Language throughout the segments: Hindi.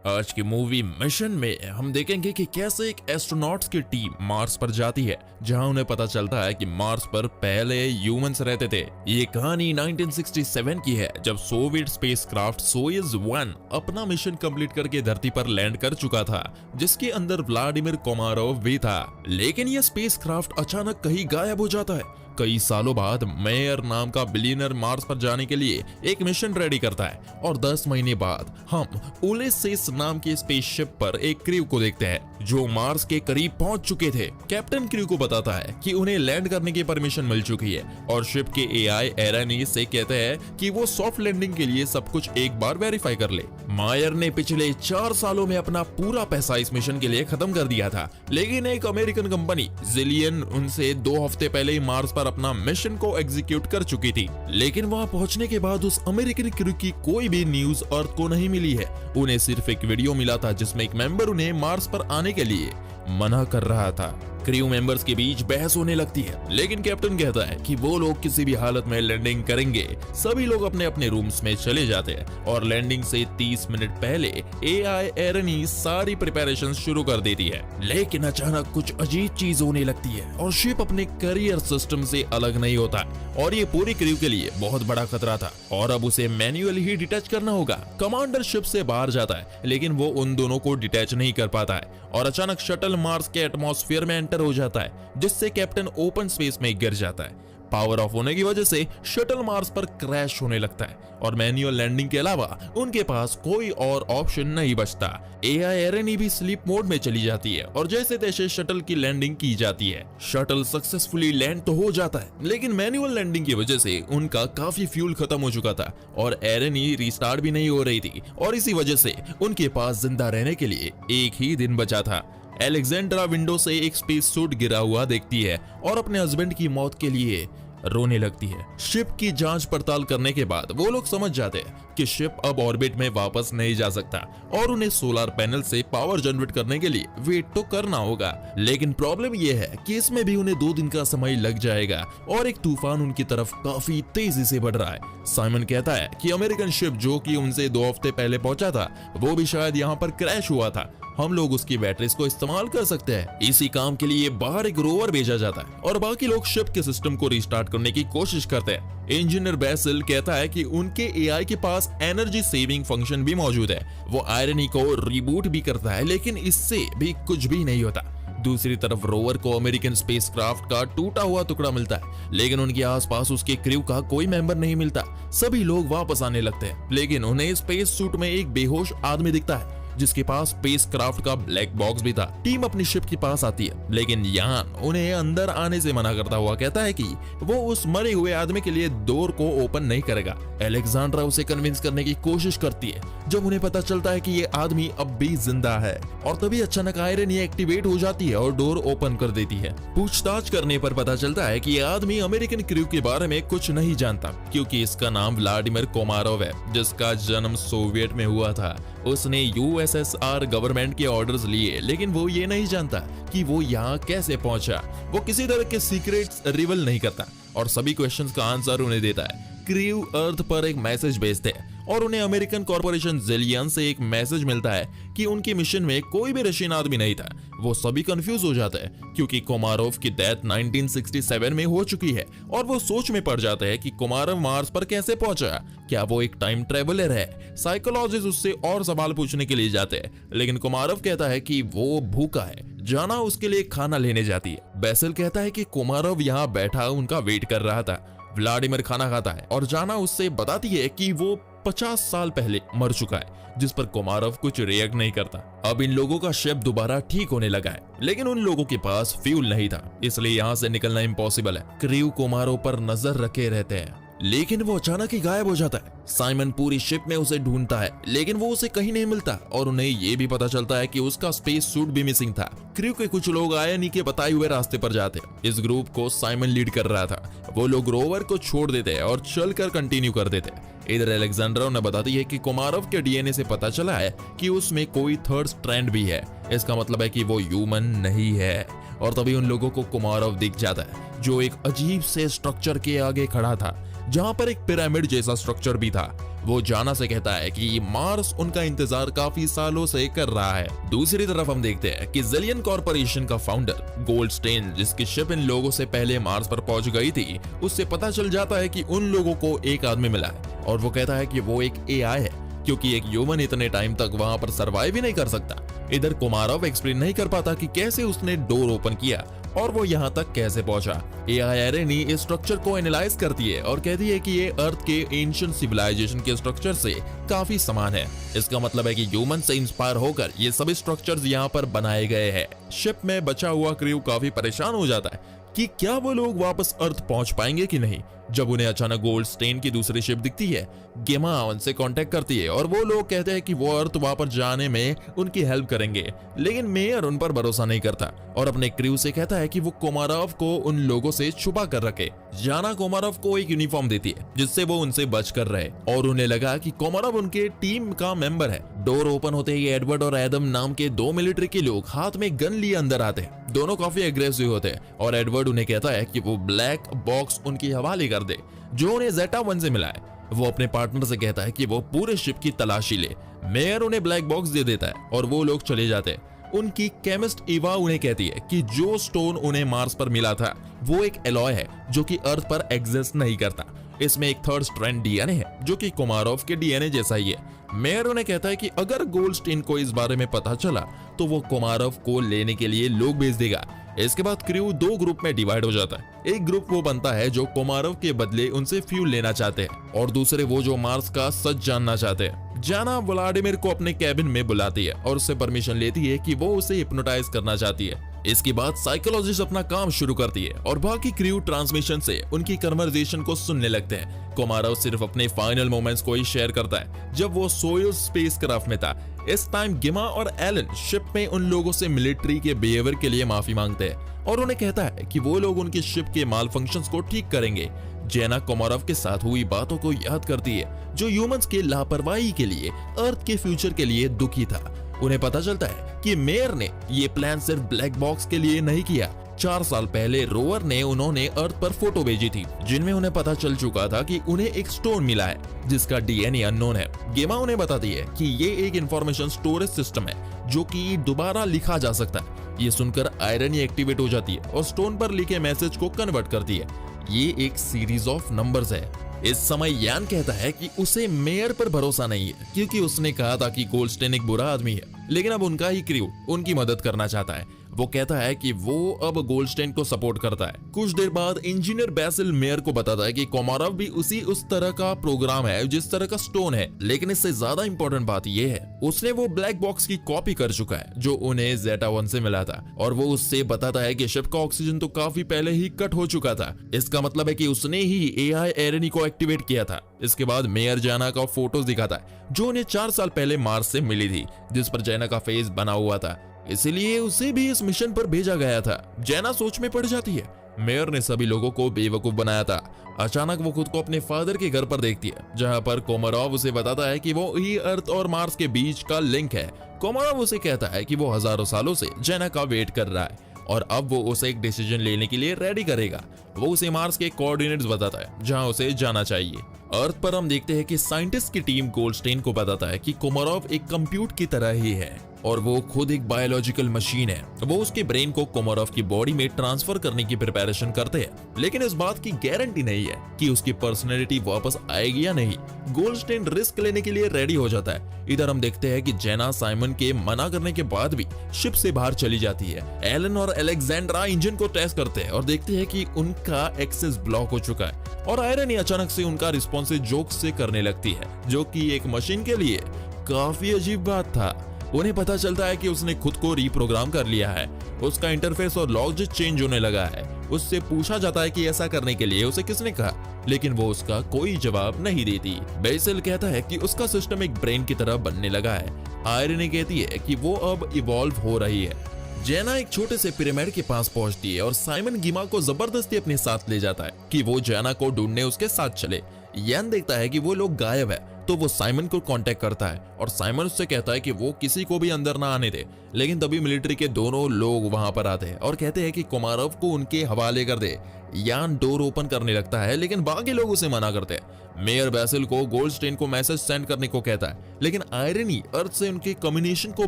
आज की मूवी मिशन में हम देखेंगे कि कैसे एक एस्ट्रोनॉट्स की टीम मार्स पर जाती है, जहां उन्हें पता चलता है कि मार्स पर पहले ह्यूमंस रहते थे। ये कहानी 1967 की है, जब सोवियत स्पेसक्राफ्ट सोयुज 1 अपना मिशन कंप्लीट करके धरती पर लैंड कर चुका था, जिसके अंदर व्लादिमीर कोमारोव भी था। लेकिन यह स्पेसक्राफ्ट अचानक कहीं गायब हो जाता है। कई सालों बाद मेयर नाम का बिलियनर मार्स पर जाने के लिए एक मिशन रेडी करता है और 10 महीने बाद हम उलिसेस नाम के स्पेसशिप पर एक क्रू को देखते हैं जो मार्स के करीब पहुंच चुके थे। कैप्टन क्रू को बताता है कि उन्हें लैंड करने की परमिशन मिल चुकी है और शिप के एआई एरनी से कहते हैं कि वो सॉफ्ट लैंडिंग के लिए सब कुछ एक बार वेरीफाई कर ले। मायर ने पिछले 4 सालों में अपना पूरा पैसा इस मिशन के लिए खत्म कर दिया था, लेकिन एक अमेरिकन कंपनी जिलियन उनसे 2 हफ्ते पहले ही मार्स पर अपना मिशन को एग्जीक्यूट कर चुकी थी। लेकिन वहां पहुंचने के बाद उस अमेरिकन क्रू की कोई भी न्यूज अर्थ को नहीं मिली है। उन्हें सिर्फ एक वीडियो मिला था जिसमें एक मेंबर उन्हें मार्स पर आने के लिए मना कर रहा था। क्रू मेंबर्स के बीच बहस होने लगती है, लेकिन कैप्टन कहता है कि वो लोग किसी भी हालत में लैंडिंग करेंगे। सभी लोग अपने अपने रूम्स में चले जाते हैं और लैंडिंग से 30 मिनट पहले एआई एरनी सारी प्रिपरेशन शुरू कर देती है। लेकिन अचानक कुछ अजीब चीज होने लगती है और शिप अपने करियर सिस्टम से अलग नहीं होता और ये पूरी क्रू के लिए बहुत बड़ा खतरा था और अब उसे मैन्युअली ही डिटैच करना होगा। कमांडर शिप से बाहर जाता है, लेकिन वो उन दोनों को डिटैच नहीं कर पाता है और अचानक शटल मार्स के एटमॉस्फेयर में एंटर हो जाता है, जिससे कैप्टन ओपन स्पेस में गिर जाता है। पावर ऑफ होने की वजह से शटल मार्स पर क्रैश होने लगता है और मैन्युअल लैंडिंग के अलावा उनके पास कोई और ऑप्शन नहीं बचता। एआई एरनी भी स्लीप मोड में चली जाती है और जैसे तैसे शटल की लैंडिंग की जाती है। शटल सक्सेसफुली लैंड तो हो जाता है, लेकिन मैन्युअल लैंडिंग की वजह से उनका काफी फ्यूल खत्म हो चुका था और एरनी रिस्टार्ट भी नहीं हो रही थी और इसी वजह से उनके पास जिंदा रहने के लिए एक ही दिन बचा था। एलेक्जेंड्रा विंडो से एक स्पेस सूट गिरा हुआ देखती है और अपने हस्बैंड की मौत के लिए रोने लगती है। शिप की जांच पड़ताल करने के बाद वो लोग समझ जाते हैं कि शिप अब ऑर्बिट में वापस नहीं जा सकता और उन्हें सोलर पैनल से पावर जनरेट करने के लिए वेट तो करना होगा। लेकिन प्रॉब्लम यह है कि इसमें भी उन्हें 2 दिन का समय लग जाएगा और एक तूफान उनकी तरफ काफी तेजी से बढ़ रहा है। साइमन कहता है कि अमेरिकन शिप जो कि उनसे 2 हफ्ते पहले पहुंचा था, वो भी शायद यहाँ पर क्रैश हुआ था। हम लोग उसकी बैटरीज को इस्तेमाल कर सकते हैं। इसी काम के लिए बाहर एक रोवर भेजा जाता है और बाकी लोग शिप के सिस्टम को रिस्टार्ट करने की कोशिश करते हैं। इंजीनियर बेसिल कहता है कि उनके एआई के पास एनर्जी सेविंग फंक्शन भी मौजूद है। वो आयरनी को रिबूट भी करता है, लेकिन इससे भी कुछ भी नहीं होता। दूसरी तरफ रोवर को अमेरिकन स्पेसक्राफ्ट का टूटा हुआ टुकड़ा मिलता है, लेकिन उनके आसपास उसके क्रू का कोई मेंबर नहीं मिलता। सभी लोग वापस आने लगते हैं, लेकिन उन्हें स्पेस सूट में एक बेहोश आदमी दिखता है जिसके पास स्पेसक्राफ्ट का ब्लैक बॉक्स भी था। टीम अपनी शिप के पास आती है, लेकिन यान उन्हें अंदर आने से मना करता हुआ कहता है कि वो उस मरे हुए आदमी के लिए डोर को ओपन नहीं करेगा। एलेक्जेंड्रा उसे कन्विंस करने की कोशिश करती है, जब उन्हें पता चलता है कि ये आदमी अब भी जिंदा है और तभी अचानक आयरन एक्टिवेट हो जाती है और डोर ओपन कर देती है। पूछताछ करने पर पता चलता है कि ये आदमी अमेरिकन क्रू के बारे में कुछ नहीं जानता, क्योंकि इसका नाम व्लादिमीर कोमारोव है, जिसका जन्म सोवियत में हुआ था। उसने यूएसएसआर गवर्नमेंट के ऑर्डर्स लिए, लेकिन वो ये नहीं जानता कि वो यहाँ कैसे पहुंचा। वो किसी तरह के सीक्रेट्स रिवील नहीं करता और सभी क्वेश्चंस का आंसर उन्हें देता है। क्रू अर्थ पर एक मैसेज भेजते हैं और उन्हें अमेरिकन कॉर्पोरेशन जिलियन से एक मैसेज मिलता है कि उनके मिशन में कोई भी रशियन आदमी नहीं था। वो सभी कंफ्यूज हो जाते हैं क्योंकि कोमारोव की डेथ 1967 में हो चुकी है और वो सोच में पड़ जाते हैं कि कोमारोव मार्स पर कैसे पहुंचा। क्या वो एक टाइम ट्रेवलर है? साइकोलॉजिस्ट उससे और सवाल पूछने के लिए जाते हैं, लेकिन कोमारोव कहता है कि वो भूखा है। जाना उसके लिए खाना लेने जाती है। बेसिल कहता है कि कोमारोव यहाँ बैठा उनका वेट कर रहा था। व्लादिमीर खाना खाता है और जाना उससे बताती है कि वो 50 साल पहले मर चुका है, जिस पर कोमारोव कुछ रिएक्ट नहीं करता। अब इन लोगों का शिप दोबारा ठीक होने लगा है, लेकिन उन लोगों के पास फ्यूल नहीं था, इसलिए यहाँ से निकलना इम्पॉसिबल है। क्रू कोमारोव पर नजर रखे रहते हैं, लेकिन वो अचानक ही गायब हो जाता है। साइमन पूरी शिप में उसे ढूंढता है, लेकिन वो उसे कहीं नहीं मिलता और उन्हें ये भी पता चलता है कि उसका स्पेस सूट भी मिसिंग था। क्रू के कुछ लोग आयरनी के बताए हुए रास्ते पर जाते हैं। इस ग्रुप को साइमन लीड कर रहा था। वो लोग रोवर को छोड़ देते हैं और चलकर कंटिन्यू कर देते हैं। इधर एलेक्जेंड्रा ने बताती है कि कोमारोव के डीएनए से पता चला है कि उसमें कोई थर्ड स्ट्रैंड भी है। इसका मतलब है कि वो ह्यूमन नहीं है। और तभी उन लोगों को कोमारोव दिख जाता है, जो एक अजीब से स्ट्रक्चर के आगे खड़ा था। जहां पर एक पिरामिड जैसा स्ट्रक्चर भी था। वो जाना से कहता है कि मार्स उनका इंतजार काफी सालों से कर रहा है। दूसरी तरफ हम देखते हैं कि ज़िलियन कॉर्पोरेशन का फाउंडर गोल्डस्टेन, जिसकी शिप इन लोगों से पहले मार्स पर पहुंच गई थी, उससे पता चल जाता है कि उन लोगों को एक आदमी मिला है और वो कहता है कि वो एक एआई है, क्योंकि एक ह्यूमन इतने टाइम तक वहां पर सरवाइव ही नहीं कर सकता। इधर कोमारोव एक्सप्लेन नहीं कर पाता कि कैसे उसने डोर ओपन किया और वो यहाँ तक कैसे पहुंचा। एआई एरेनी इस स्ट्रक्चर को एनालाइज करती है और कहती है कि ये अर्थ के एंशिएंट सिविलाइजेशन के स्ट्रक्चर से काफी समान है। इसका मतलब है कि ह्यूमन से इंस्पायर होकर ये सभी स्ट्रक्चर्स यहाँ पर बनाए गए हैं। शिप में बचा हुआ क्रू काफी परेशान हो जाता है कि क्या वो लोग वापस अर्थ पहुंच पाएंगे कि नहीं, जब उन्हें अचानक गोल्डस्टेन की दूसरी शिप दिखती है। गेमा उनसे कांटेक्ट करती है और वो लोग कहते हैं कि वो अर्थ वापस जाने में उनकी हेल्प करेंगे, लेकिन मेयर उन पर भरोसा नहीं करता और अपने क्रू से कहता है कि वो कोमारोव को उन लोगों से छुपा कर रखे। जाना कोमारोव को एक यूनिफॉर्म देती है जिससे वो उनसे बच कर रहे और उन्हें लगा कि कोमारोव उनके टीम का मेंबर है। डोर ओपन होते ही एडवर्ड और एडम नाम के दो मिलिट्री के लोग हाथ में गन लिए अंदर आते हैं। दोनों काफी एग्रेसिव होते हैं और एडवर्ड उन्हें कहता है कि वो ब्लैक बॉक्स उनकी हवाले कर दे जो उन्हें ज़ेटा-1 से मिला है। वो अपने पार्टनर से कहता है कि वो पूरे शिप की तलाशी ले। मेयर उन्हें ब्लैक बॉक्स दे देता है और वो लोग चले जाते हैं। उनकी केमिस्ट इवा उन्हें कहती है कि जो स्टोन उन्हें मार्स पर मिला था वो एक एलॉय है जो कि अर्थ पर एग्जिस्ट नहीं करता। इसमें एक थर्ड स्ट्रैंड डीएनए है जो कि कोमारोव के डीएनए जैसा ही है। मेयर उन्हें कहता है कि अगर गोल्डस्टेन को इस बारे में पता चला तो वो कोमारोव को लेने के लिए लोग भेज देगा। इसके बाद क्रू दो ग्रुप में डिवाइड हो जाता है। एक ग्रुप वो बनता है जो कोमारोव के बदले उनसे फ्यूल लेना चाहते हैं और दूसरे वो जो मार्स का सच जानना चाहते हैं। जाना व्लादिमीर को अपने कैबिन में बुलाती है और उससे परमिशन लेती है कि वो उसे हिप्नोटाइज करना चाहती है। इसके बाद साइकोलॉजिस्ट अपना काम शुरू करती है और बाकी क्रू ट्रांसमिशन से उनकी कन्वर्सेशन को सुनने लगते हैं। कोमारोव सिर्फ अपने फाइनल मोमेंट्स को ही शेयर करता है जब वो सोयुज स्पेसक्राफ्ट में था। इस टाइम गिमा और एलन शिप में उन लोगों से मिलिट्री के बिहेवियर के लिए माफी मांगते हैं और उन्हें कहता है कि वो लोग उनकी शिप के माल फंक्शंस को ठीक करेंगे। जेना कोमारोव के साथ हुई बातों को याद करती है जो ह्यूमंस के लापरवाही के लिए अर्थ के फ्यूचर के लिए दुखी था। उन्हें पता चलता है कि मेयर ने ये प्लान सिर्फ ब्लैक बॉक्स के लिए नहीं किया। 4 साल पहले रोवर ने उन्होंने अर्थ पर फोटो भेजी थी जिनमें उन्हें पता चल चुका था कि उन्हें एक स्टोन मिला है जिसका डीएनए अननोन है। गेमा उन्हें बताती है कि ये एक इंफॉर्मेशन स्टोरेज सिस्टम है जो कि दोबारा लिखा जा सकता है। ये सुनकर आयरनी एक्टिवेट हो जाती है और स्टोन पर लिखे मैसेज को कन्वर्ट करती है। ये एक सीरीज ऑफ नंबर्स है। इस समय यान कहता है कि उसे मेयर पर भरोसा नहीं है क्योंकि उसने कहा था कि गोल्डस्टेन एक बुरा आदमी है, लेकिन अब उनका ही क्रू उनकी मदद करना चाहता है। वो कहता है कि वो अब गोल्डस्टेन को सपोर्ट करता है। कुछ देर बाद इंजीनियर बैसिल मेयर को बताता है कि कोमारोव भी उस तरह का प्रोग्राम है जिस तरह का स्टोन है, लेकिन इससे ज्यादा इंपॉर्टेंट बात यह है उसने वो ब्लैक बॉक्स की कॉपी कर चुका है जो उन्हें ज़ेटा-1 से मिला था और वो उससे बताता है कि शिप का ऑक्सीजन तो काफी पहले ही कट हो चुका था। इसका मतलब है कि उसने ही एआई एरेनी को एक्टिवेट किया था। इसके बाद मेयर जाना का फोटोज दिखाता है जो उन्हें 4 साल पहले मार्स से मिली थी जिस पर जैना का फेस बना हुआ था, इसलिए उसे भी इस मिशन पर भेजा गया था। जैना सोच में पड़ जाती है मेयर ने सभी लोगों को बेवकूफ बनाया था। अचानक वो खुद को अपने फादर के घर पर देखती है जहां पर कोमारोव उसे बताता है कि वो ही अर्थ और मार्स के बीच का लिंक है। कोमारोव उसे कहता है कि वो हजारों सालों से जैना का वेट कर रहा है और अब वो उसे एक डिसीजन लेने के लिए रेडी करेगा। वो उसे मार्स के कोऑर्डिनेट्स बताता है जहां उसे जाना चाहिए। अर्थ पर हम देखते हैं कि साइंटिस्ट की टीम गोल्डस्टेन को बताता है कि कोमारोव एक कंप्यूटर की तरह ही है और वो खुद एक बायोलॉजिकल मशीन है। वो उसके ब्रेन को कोमारोव की बॉडी में ट्रांसफर करने की प्रिपरेशन करते हैं, लेकिन इस बात की गारंटी नहीं है कि उसकी पर्सनैलिटी वापस आएगी या नहीं। गोल्डस्टेन रिस्क लेने के लिए रेडी हो जाता है। इधर हम देखते हैं कि जेना साइमन के मना करने के बाद भी शिप से बाहर चली जाती है। एलन और अलेक्जेंड्रा इंजन को टेस्ट करते हैं और देखते हैं कि उनका एक्सेस ब्लॉक हो चुका है और आयरनी अचानक से उनका रिस्पॉन्स जोक से करने लगती है जो कि एक मशीन के लिए काफी अजीब बात था। उन्हें पता चलता है कि उसने खुद को रीप्रोग्राम कर लिया है। उसका इंटरफेस और लॉजिक चेंज होने लगा है। उससे पूछा जाता है कि ऐसा करने के लिए उसे किसने कहा, लेकिन वो उसका कोई जवाब नहीं देती। बेसिल कहता है कि उसका सिस्टम एक ब्रेन की तरह बनने लगा है। आयरनी कहती है कि वो अब इवॉल्व हो रही है। जेना एक छोटे से पिरामिड के पास पहुंचती है और साइमन गिमा को जबरदस्ती अपने साथ ले जाता है कि वो जेना को ढूंढने उसके साथ चले। यान देखता है कि वो लोग गायब है तो वो साइमन को कांटेक्ट करता है और साइमन उससे कहता है कि वो किसी को भी अंदर ना आने दे। लेकिन तभी मिलिट्री के दोनों लोग वहां पर आते हैं और कहते हैं कि कोमारोव को उनके हवाले कर दे। यान डोर ओपन करने लगता है लेकिन बाकी लोग उसे मना करते हैं। मेयर बैसिल को गोल्डस्टेन को मैसेज सेंड करने को कहता है, लेकिन आयरनी अर्थ से उनके कम्युनिकेशन को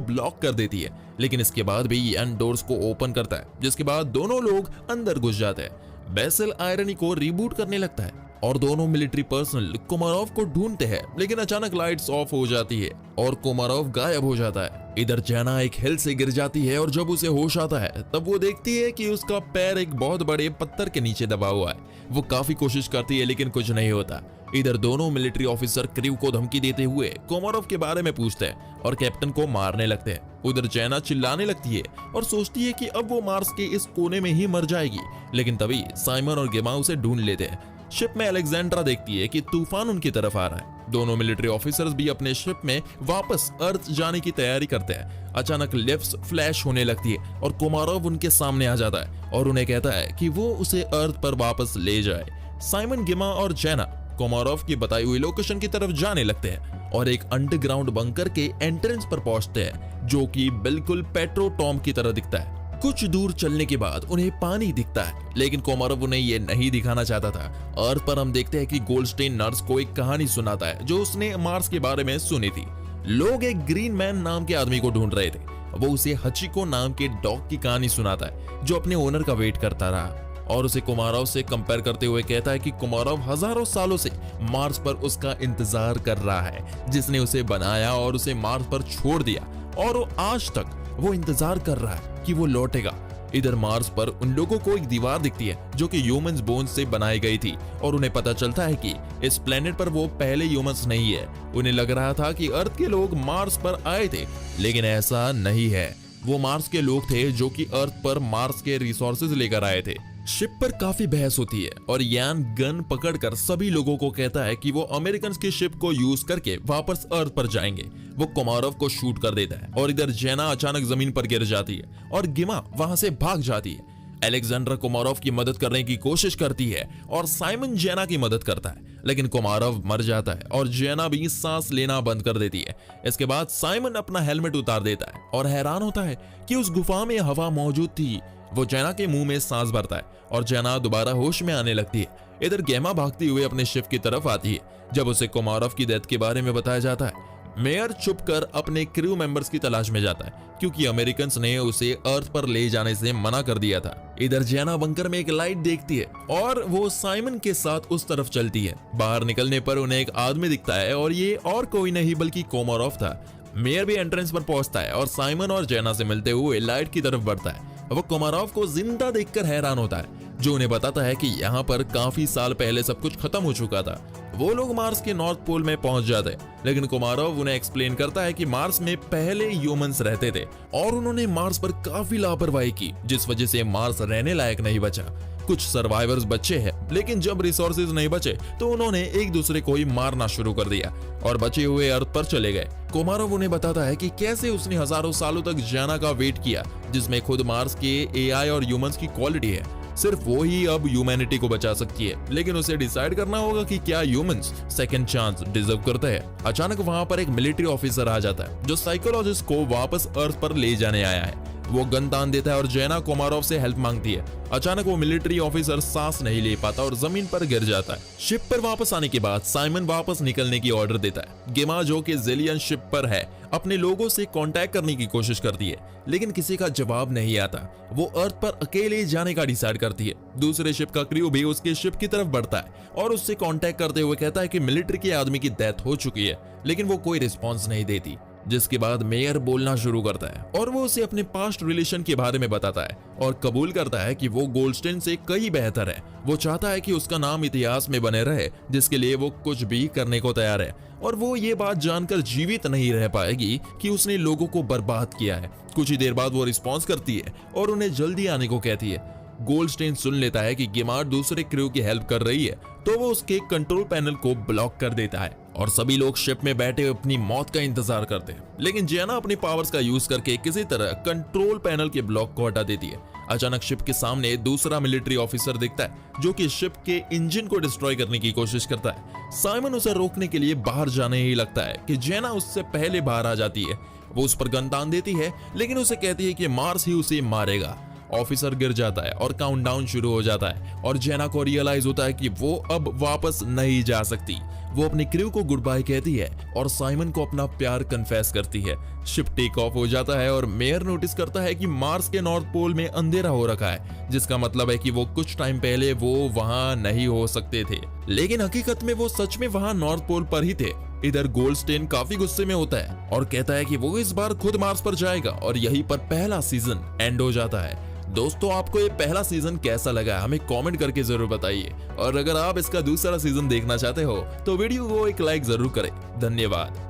ब्लॉक कर देती है। लेकिन इसके बाद भी यान डोर्स को ओपन करता है, जिसके बाद दोनों लोग अंदर घुस जाते हैं। बैसिल आयरनी को रिबूट करने लगता है और दोनों मिलिट्री पर्सनल कोमारोव को ढूंढते हैं, लेकिन अचानक लाइट्स ऑफ हो जाती है और कोमारोव गायब हो जाता है। इधर जैना एक हिल से गिर जाती है और जब उसे होश आता है तब वो देखती है कि उसका पैर एक बहुत बड़े पत्थर के नीचे दबा हुआ है। वो काफी कोशिश करती है लेकिन कुछ नहीं होता। इधर दोनों मिलिट्री ऑफिसर क्रू को धमकी देते हुए कोमारोव के बारे में पूछते हैं और कैप्टन को मारने लगते हैं। उधर जैना चिल्लाने लगती है और सोचती है कि अब वो मार्स के इस कोने में ही मर जाएगी, लेकिन तभी साइमन और गेमा उसे ढूंढ लेते हैं। शिप में अलेक्जेंड्रा देखती है कि तूफान उनकी तरफ आ रहा है। दोनों मिलिट्री ऑफिसर्स भी अपने शिप में वापस अर्थ जाने की तैयारी करते हैं। अचानक लिफ्ट्स फ्लैश होने लगती है और कोमारोव उनके सामने आ जाता है और उन्हें कहता है कि वो उसे अर्थ पर वापस ले जाए। साइमन, गेमा और जैना कोमारोव की बताई हुई लोकेशन की तरफ जाने लगते हैं और एक अंडरग्राउंड बंकर के एंट्रेंस पर पहुंचते हैं, जो कि बिल्कुल पेट्रोटॉम की तरह दिखता है। कुछ दूर चलने के बाद उन्हें पानी दिखता है, लेकिन कोमारोव उन्हें ये नहीं दिखाना चाहता था। अर्थ पर हम देखते हैं कि गोल्डस्टेन नर्स को एक कहानी सुनाता है जो उसने मार्स के बारे में सुनी थी। लोग एक ग्रीन मैन नाम के आदमी को ढूंढ रहे थे। वो उसे हचिको नाम के डॉग की कहानी सुनाता है जो अपने ओनर का वेट करता रहा और उसे कोमारोव से कंपेयर करते हुए कहता है कि कोमारोव हजारों सालों से मार्स पर उसका इंतजार कर रहा है, जिसने उसे बनाया और उसे मार्स पर छोड़ दिया, और वो आज तक वो इंतजार कर रहा है कि वो लौटेगा। इधर मार्स पर उन लोगों को एक दीवार दिखती है जो कि ह्यूमंस बोन्स से बनाई गई थी और उन्हें पता चलता है कि इस प्लेनेट पर वो पहले ह्यूमंस नहीं है। उन्हें लग रहा था कि अर्थ के लोग मार्स पर आए थे, लेकिन ऐसा नहीं है। वो मार्स के लोग थे जो कि अर्थ पर मार्स के रिसोर्सेज लेकर आए थे। शिप पर काफी बहस होती है और यान गन पकड़कर सभी लोगों को कहता है कि वो अमेरिकन की शिप को यूज करके वापस अर्थ पर जाएंगे। वो कोमारोव को शूट कर देता है और इधर जैना अचानक जमीन पर गिर जाती है और गिमा वहां से भाग जाती है। अलेक्जेंड्रा कोमारोव की मदद करने की कोशिश करती है और साइमन जैना की मदद करता है, लेकिन कोमारोव मर जाता है और जैना भी सांस लेना बंद कर देती है। इसके बाद साइमन अपना हेलमेट उतार देता है और हैरान होता है कि उस गुफा में हवा मौजूद थी। वो जैना के मुंह में सांस भरता है और जैना दोबारा होश में आने लगती है। इधर गेमा भागती हुए अपने शिप की तरफ आती है जब उसे कोमारोव की डेथ के बारे में बताया जाता है। मेयर छुपकर अपने क्रू मेंबर्स की तलाश में जाता है क्योंकि अमेरिकन्स ने उसे अर्थ पर ले जाने से मना कर दिया था। इधर जैना बंकर में एक लाइट देखती है और वो साइमन के साथ उस तरफ चलती है। बाहर निकलने पर उन्हें एक आदमी दिखता है और ये और कोई नहीं बल्कि कोमारोव था। मेयर भी एंट्रेंस पर पहुंचता है और साइमन और जैना से मिलते हुए लाइट की तरफ बढ़ता है। वो कोमारोव को जिंदा देखकर हैरान होता है, जो उन्हें बताता है कि यहाँ पर काफी साल पहले सब कुछ खत्म हो चुका था। वो लोग मार्स के नॉर्थ पोल में पहुंच जाते हैं, लेकिन कोमारोव उन्हें एक्सप्लेन करता है कि मार्स में पहले ह्यूमंस रहते थे और उन्होंने मार्स पर काफी लापरवाही की, जिस वजह से मार्स रहने लायक नहीं बचा। कुछ सर्वाइवर्स बचे हैं, लेकिन जब रिसोर्सेज नहीं बचे तो उन्होंने एक दूसरे को ही मारना शुरू कर दिया और बचे हुए अर्थ पर चले गए। कोमारोव उन्हें बताता है कि कैसे उसने हजारों सालों तक जैना का वेट किया, जिसमें खुद मार्स के एआई और ह्यूमंस की क्वालिटी है। सिर्फ वो ही अब ह्यूमैनिटी को बचा सकती है, लेकिन उसे डिसाइड करना होगा कि क्या ह्यूमंस सेकंड चांस डिजर्व करते हैं। अचानक वहां पर एक मिलिट्री ऑफिसर आ जाता है जो साइकोलॉजिस्ट को वापस अर्थ पर ले जाने आया है। वो गन तान देता है और जैना कोमारोव से हेल्प मांगती है। अचानक वो मिलिट्री ऑफिसर सांस नहीं ले पाता और जमीन पर गिर जाता है। शिप पर वापस आने के बाद साइमन वापस निकलने की ऑर्डर देता है। गेमा, जो कि जेलियन शिप पर है, अपने लोगों से कांटेक्ट करने की कोशिश करती है, लेकिन किसी का जवाब नहीं आता। वो अर्थ पर अकेले जाने का डिसाइड करती है। दूसरे शिप का क्रू भी उसके शिप की तरफ बढ़ता है और उससे कांटेक्ट करते हुए कहता है कि मिलिट्री के आदमी की डेथ हो चुकी है, लेकिन वो कोई रिस्पॉन्स नहीं देती। जिसके बाद मेयर बोलना शुरू करता है और वो उसे अपने पास्ट रिलेशन के बारे में बताता है और कबूल करता है कि वो गोल्डस्टेन से कई बेहतर है। वो चाहता है कि उसका नाम इतिहास में बने रहे, जिसके लिए वो कुछ भी करने को तैयार है। और वो ये बात जानकर जीवित नहीं रह पाएगी कि उसने लोगों को बर्बाद किया है। कुछ ही देर बाद वो रिस्पॉन्स करती है और उन्हें जल्दी आने को कहती है। गोल्डस्टेन सुन लेता है कि गेमार दूसरे क्रू की हेल्प कर रही है, तो वो उसके कंट्रोल पैनल को ब्लॉक कर देता है और सभी लोग शिप में बैठे अपनी मौत का इंतजार करते हैं। लेकिन जेना अपनी पावर्स का यूज करके किसी तरह कंट्रोल पैनल के ब्लॉक को हटा देती है। अचानक शिप के सामने दूसरा मिलिट्री ऑफिसर दिखता है जो कि शिप के इंजन को डिस्ट्रॉय करने की कोशिश करता है। साइमन उसे रोकने के लिए बाहर जाने ही लगता है कि जेना उससे पहले बाहर आ जाती है। वो उस पर गन तान देती है लेकिन उसे कहती है कि मार्स ही उसे मारेगा। ऑफिसर गिर जाता है और काउंटडाउन शुरू हो जाता है और जेना को रियलाइज होता है कि वो अब वापस नहीं जा सकती। वो अपनी क्रू को गुड बाय कहती है और साइमन को अपना प्यार कन्फेस करती है। शिप टेक ऑफ हो जाता है और मेयर नोटिस करता है कि मार्स के नॉर्थ पोल में अंधेरा हो रखा है, जिसका मतलब है कि वो कुछ टाइम पहले वो वहां नहीं हो सकते थे। लेकिन हकीकत में वो सच में वहां नॉर्थ पोल पर ही थे। इधर गोल्डस्टेन काफी गुस्से में होता है और कहता है कि वो इस बार खुद मार्स पर जाएगा और यहीं पर पहला सीजन एंड हो जाता है। दोस्तों, आपको ये पहला सीजन कैसा लगा हमें कमेंट करके जरूर बताइए और अगर आप इसका दूसरा सीजन देखना चाहते हो तो वीडियो को एक लाइक जरूर करें। धन्यवाद।